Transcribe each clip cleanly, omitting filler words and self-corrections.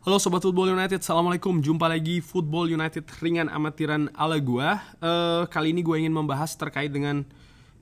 Halo Sobat Football United, Assalamualaikum. Jumpa lagi Football United ringan amatiran ala gua. Kali ini gue ingin membahas terkait dengan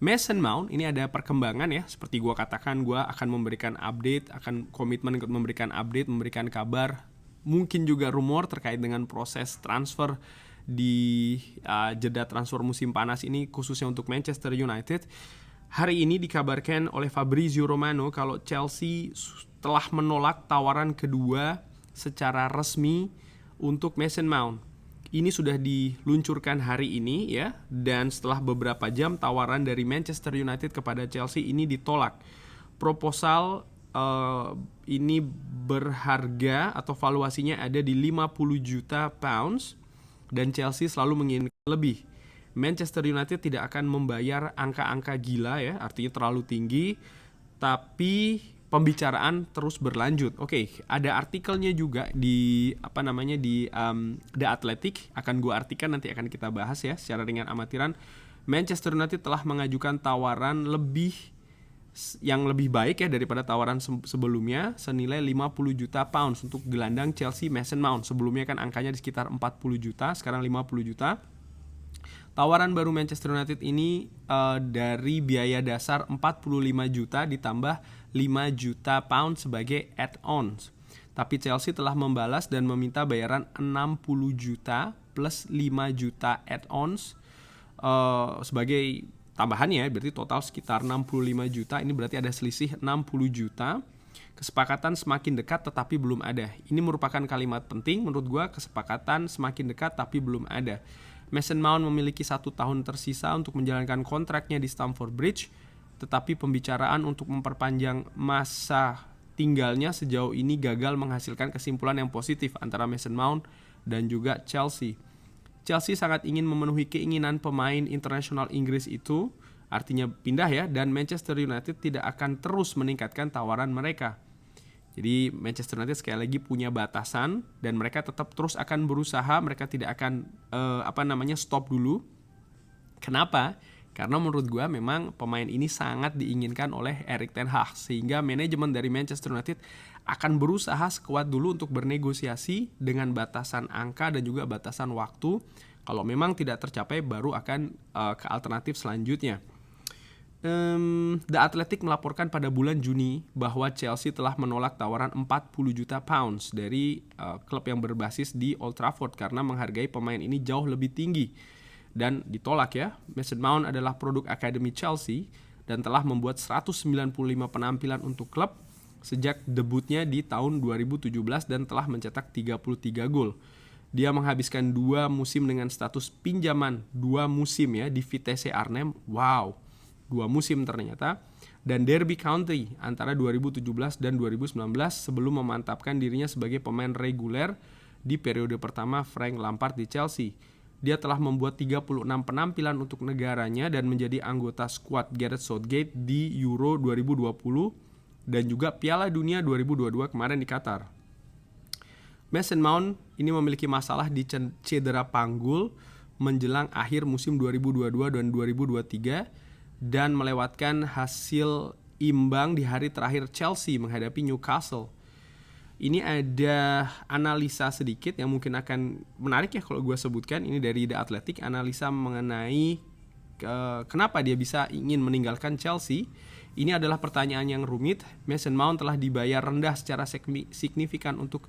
Mason Mount. Ini ada perkembangan ya. Seperti gua katakan, gua akan memberikan update, akan komitmen untuk memberikan update, memberikan kabar. Mungkin juga rumor terkait dengan proses transfer di jeda transfer musim panas ini, khususnya untuk Manchester United. Hari ini dikabarkan oleh Fabrizio Romano kalau Chelsea telah menolak tawaran kedua secara resmi untuk Mason Mount. Ini sudah diluncurkan hari ini ya, dan setelah beberapa jam tawaran dari Manchester United kepada Chelsea ini ditolak. Proposal ini berharga atau valuasinya ada di 50 juta pounds dan Chelsea selalu menginginkan lebih. Manchester United tidak akan membayar angka-angka gila ya, artinya terlalu tinggi, tapi pembicaraan terus berlanjut. Oke, ada artikelnya juga di The Athletic, akan gue artikan, nanti akan kita bahas ya secara ringan amatiran. Manchester United telah mengajukan tawaran yang lebih baik ya daripada tawaran sebelumnya, senilai 50 juta pounds untuk gelandang Chelsea Mason Mount. Sebelumnya kan angkanya di sekitar 40 juta, sekarang 50 juta. Tawaran baru Manchester United ini dari biaya dasar 45 juta ditambah 5 juta pound sebagai add-ons. Tapi Chelsea telah membalas dan meminta bayaran 60 juta plus 5 juta add-ons sebagai tambahannya, berarti total sekitar 65 juta. Ini berarti ada selisih 60 juta. Kesepakatan semakin dekat tetapi belum ada. Ini merupakan kalimat penting menurut gue, kesepakatan semakin dekat tapi belum ada. Mason Mount memiliki 1 tahun tersisa untuk menjalankan kontraknya di Stamford Bridge, tetapi pembicaraan untuk memperpanjang masa tinggalnya sejauh ini gagal menghasilkan kesimpulan yang positif antara Mason Mount dan juga Chelsea. Chelsea sangat ingin memenuhi keinginan pemain internasional Inggris itu, artinya pindah ya, dan Manchester United tidak akan terus meningkatkan tawaran mereka. Jadi Manchester United sekali lagi punya batasan dan mereka tetap terus akan berusaha, mereka tidak akan stop dulu. Kenapa? Karena menurut gue memang pemain ini sangat diinginkan oleh Erik ten Hag, sehingga manajemen dari Manchester United akan berusaha sekuat dulu untuk bernegosiasi dengan batasan angka dan juga batasan waktu. Kalau memang tidak tercapai baru akan ke alternatif selanjutnya. The Athletic melaporkan pada bulan Juni bahwa Chelsea telah menolak tawaran 40 juta pounds dari klub yang berbasis di Old Trafford karena menghargai pemain ini jauh lebih tinggi. Dan ditolak ya. Mason Mount adalah produk akademi Chelsea dan telah membuat 195 penampilan untuk klub sejak debutnya di tahun 2017 dan telah mencetak 33 gol. Dia menghabiskan 2 musim dengan status pinjaman, 2 musim ya di Vitesse Arnhem. Wow, 2 musim ternyata, dan Derby County antara 2017 dan 2019 sebelum memantapkan dirinya sebagai pemain reguler di periode pertama Frank Lampard di Chelsea. Dia telah membuat 36 penampilan untuk negaranya dan menjadi anggota skuad Gareth Southgate di Euro 2020 dan juga Piala Dunia 2022 kemarin di Qatar. Mason Mount ini memiliki masalah di cedera panggul menjelang akhir musim 2022 dan 2023 dan melewatkan hasil imbang di hari terakhir Chelsea menghadapi Newcastle. Ini ada analisa sedikit yang mungkin akan menarik ya kalau gue sebutkan. Ini dari The Athletic, analisa mengenai kenapa dia bisa ingin meninggalkan Chelsea. Ini adalah pertanyaan yang rumit. Mason Mount telah dibayar rendah secara signifikan untuk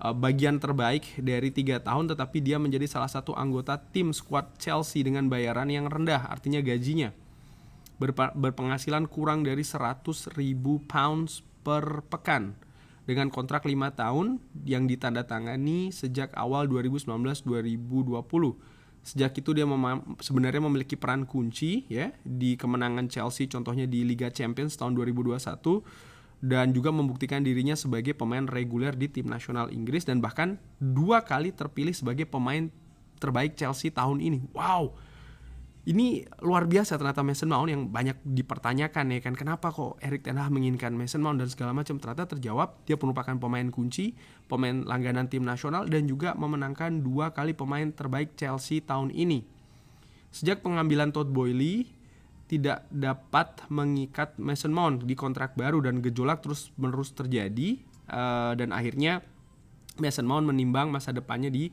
bagian terbaik dari 3 tahun, tetapi dia menjadi salah satu anggota tim skuad Chelsea dengan bayaran yang rendah, artinya gajinya berpenghasilan kurang dari 100.000 pounds per pekan dengan kontrak 5 tahun yang ditandatangani sejak awal 2019-2020. Sejak itu dia sebenarnya memiliki peran kunci ya di kemenangan Chelsea, contohnya di Liga Champions tahun 2021, dan juga membuktikan dirinya sebagai pemain reguler di tim nasional Inggris dan bahkan 2 kali terpilih sebagai pemain terbaik Chelsea tahun ini. Wow, ini luar biasa ternyata Mason Mount yang banyak dipertanyakan ya kan, kenapa kok Erik ten Hag menginginkan Mason Mount dan segala macam. Ternyata terjawab, dia merupakan pemain kunci, pemain langganan tim nasional dan juga memenangkan 2 kali pemain terbaik Chelsea tahun ini. Sejak pengambilan Todd Boehly tidak dapat mengikat Mason Mount di kontrak baru dan gejolak terus menerus terjadi dan akhirnya Mason Mount menimbang masa depannya di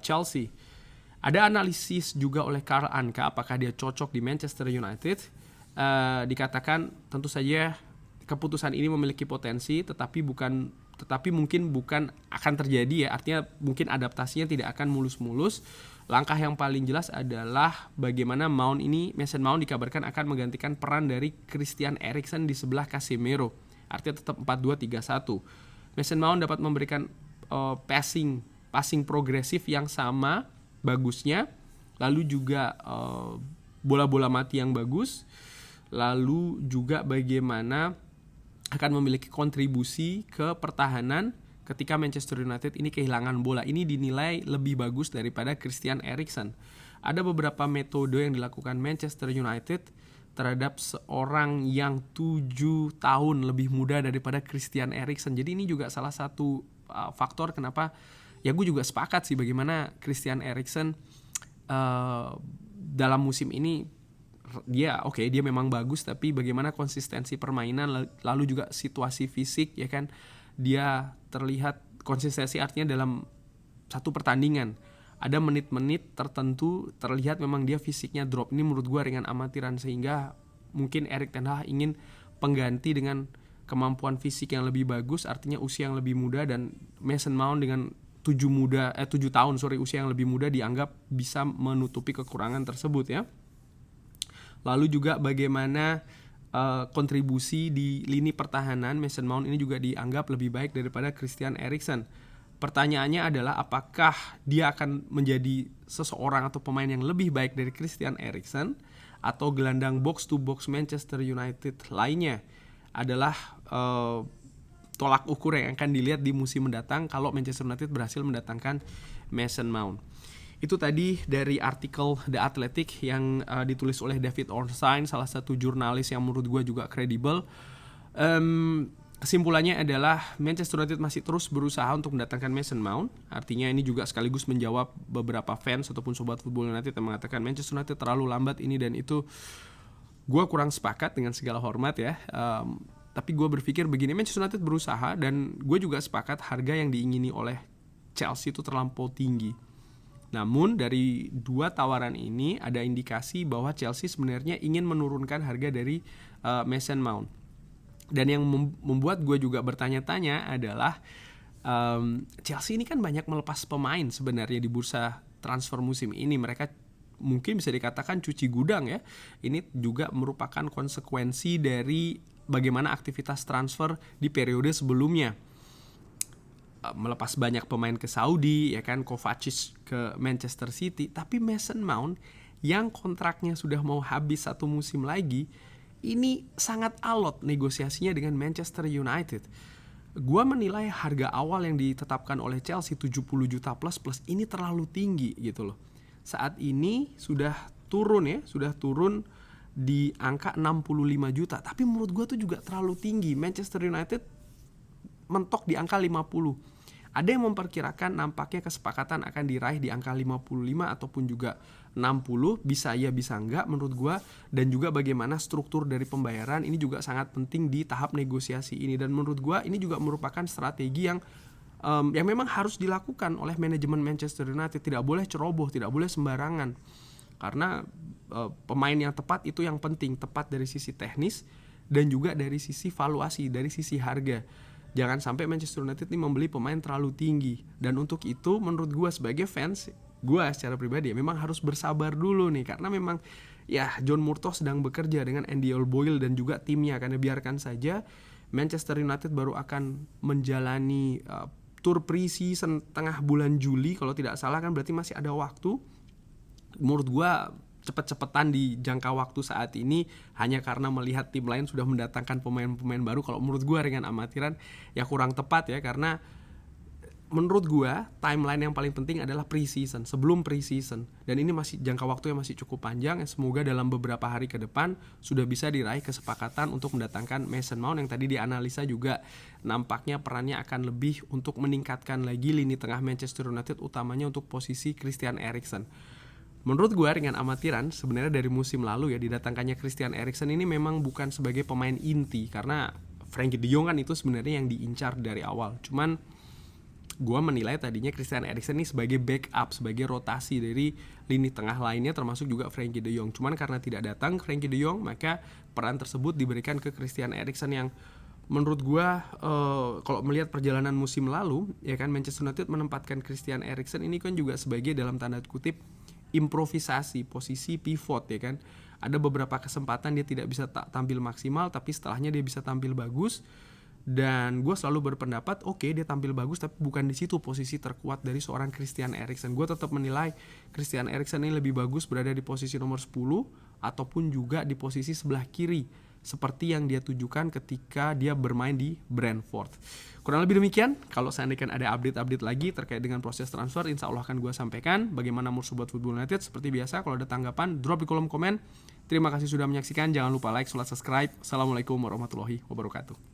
Chelsea. Ada analisis juga oleh Karl Anka apakah dia cocok di Manchester United. Dikatakan tentu saja keputusan ini memiliki potensi, tetapi mungkin bukan akan terjadi ya. Artinya mungkin adaptasinya tidak akan mulus-mulus. Langkah yang paling jelas adalah bagaimana Mason Mount dikabarkan akan menggantikan peran dari Christian Eriksen di sebelah Casemiro. Artinya tetap 4-2-3-1. Mason Mount dapat memberikan passing progresif yang sama bagusnya, lalu juga bola-bola mati yang bagus, lalu juga bagaimana akan memiliki kontribusi ke pertahanan ketika Manchester United ini kehilangan bola. Ini dinilai lebih bagus daripada Christian Eriksen. Ada beberapa metode yang dilakukan Manchester United terhadap seorang yang 7 tahun lebih muda daripada Christian Eriksen. Jadi ini juga salah satu faktor kenapa ya gue juga sepakat sih bagaimana Christian Eriksen dalam musim ini dia memang bagus, tapi bagaimana konsistensi permainan lalu juga situasi fisik ya kan, dia terlihat konsistensi artinya dalam satu pertandingan ada menit-menit tertentu terlihat memang dia fisiknya drop. Ini menurut gue ringan amatiran, sehingga mungkin Erik ten Hag ingin pengganti dengan kemampuan fisik yang lebih bagus, artinya usia yang lebih muda, dan Mason Mount dengan 7 tahun usia yang lebih muda dianggap bisa menutupi kekurangan tersebut ya. Lalu juga bagaimana kontribusi di lini pertahanan Mason Mount ini juga dianggap lebih baik daripada Christian Eriksen. Pertanyaannya adalah apakah dia akan menjadi seseorang atau pemain yang lebih baik dari Christian Eriksen, atau gelandang box to box Manchester United lainnya adalah tolak ukur yang akan dilihat di musim mendatang kalau Manchester United berhasil mendatangkan Mason Mount. Itu tadi dari artikel The Athletic yang ditulis oleh David Ornstein, salah satu jurnalis yang menurut gue juga kredibel. Kesimpulannya adalah Manchester United masih terus berusaha untuk mendatangkan Mason Mount. Artinya ini juga sekaligus menjawab beberapa fans ataupun sobat Football United yang mengatakan Manchester United terlalu lambat ini dan itu. Gue kurang sepakat dengan segala hormat ya. Tapi gue berpikir begini, Manchester United berusaha, dan gue juga sepakat harga yang diingini oleh Chelsea itu terlampau tinggi. Namun dari 2 tawaran ini ada indikasi bahwa Chelsea sebenarnya ingin menurunkan harga dari Mason Mount. Dan yang membuat gue juga bertanya-tanya adalah Chelsea ini kan banyak melepas pemain sebenarnya di bursa transfer musim ini. Mereka mungkin bisa dikatakan cuci gudang ya. Ini juga merupakan konsekuensi dari bagaimana aktivitas transfer di periode sebelumnya. Melepas banyak pemain ke Saudi ya kan, Kovacic ke Manchester City, tapi Mason Mount yang kontraknya sudah mau habis 1 musim lagi, ini sangat alot negosiasinya dengan Manchester United. Gua menilai harga awal yang ditetapkan oleh Chelsea 70 juta plus ini terlalu tinggi gitu loh. Saat ini sudah turun di angka 65 juta, tapi menurut gua tuh juga terlalu tinggi. Manchester United mentok di angka 50. Ada yang memperkirakan nampaknya kesepakatan akan diraih di angka 55 ataupun juga 60, bisa ya bisa enggak menurut gua. Dan juga bagaimana struktur dari pembayaran ini juga sangat penting di tahap negosiasi ini, dan menurut gua ini juga merupakan strategi yang memang harus dilakukan oleh manajemen Manchester United. Tidak boleh ceroboh, tidak boleh sembarangan, karena pemain yang tepat itu yang penting, tepat dari sisi teknis dan juga dari sisi valuasi, dari sisi harga. Jangan sampai Manchester United ini membeli pemain terlalu tinggi. Dan untuk itu menurut gue sebagai fans, gue secara pribadi ya memang harus bersabar dulu nih. Karena memang ya John Murtough sedang bekerja dengan Andy Boyle dan juga timnya. Karena biarkan saja Manchester United baru akan menjalani tour pre-season tengah bulan Juli. Kalau tidak salah kan berarti masih ada waktu. Menurut gue cepet-cepetan di jangka waktu saat ini hanya karena melihat tim lain sudah mendatangkan pemain-pemain baru. Kalau menurut gue dengan amatiran ya kurang tepat ya, karena menurut gue timeline yang paling penting adalah pre-season, sebelum pre-season, dan ini masih jangka waktu yang masih cukup panjang. Semoga dalam beberapa hari ke depan sudah bisa diraih kesepakatan untuk mendatangkan Mason Mount yang tadi dianalisa juga nampaknya perannya akan lebih untuk meningkatkan lagi lini tengah Manchester United, utamanya untuk posisi Christian Eriksen. Menurut gue ringan amatiran sebenarnya dari musim lalu ya, didatangkannya Christian Eriksen ini memang bukan sebagai pemain inti, karena Frenkie de Jong kan itu sebenarnya yang diincar dari awal. Cuman gue menilai tadinya Christian Eriksen ini sebagai backup, sebagai rotasi dari lini tengah lainnya, termasuk juga Frenkie de Jong. Cuman karena tidak datang Frenkie de Jong, maka peran tersebut diberikan ke Christian Eriksen yang menurut gue kalau melihat perjalanan musim lalu, ya kan, Manchester United menempatkan Christian Eriksen ini kan juga sebagai dalam tanda kutip improvisasi, posisi pivot, ya kan. Ada beberapa kesempatan dia tidak bisa tampil maksimal, tapi setelahnya dia bisa tampil bagus. Dan gue selalu berpendapat dia tampil bagus, tapi bukan di situ posisi terkuat dari seorang Christian Eriksen. Gue tetap menilai Christian Eriksen ini lebih bagus berada di posisi nomor 10 ataupun juga di posisi sebelah kiri, seperti yang dia tujukan ketika dia bermain di Brentford. Kurang lebih demikian. Kalau seandainya ada update-update lagi terkait dengan proses transfer, insya Allah akan gue sampaikan. Bagaimana menurut Sobat Football United? Seperti biasa, kalau ada tanggapan, drop di kolom komen. Terima kasih sudah menyaksikan. Jangan lupa like, subscribe. Assalamualaikum warahmatullahi wabarakatuh.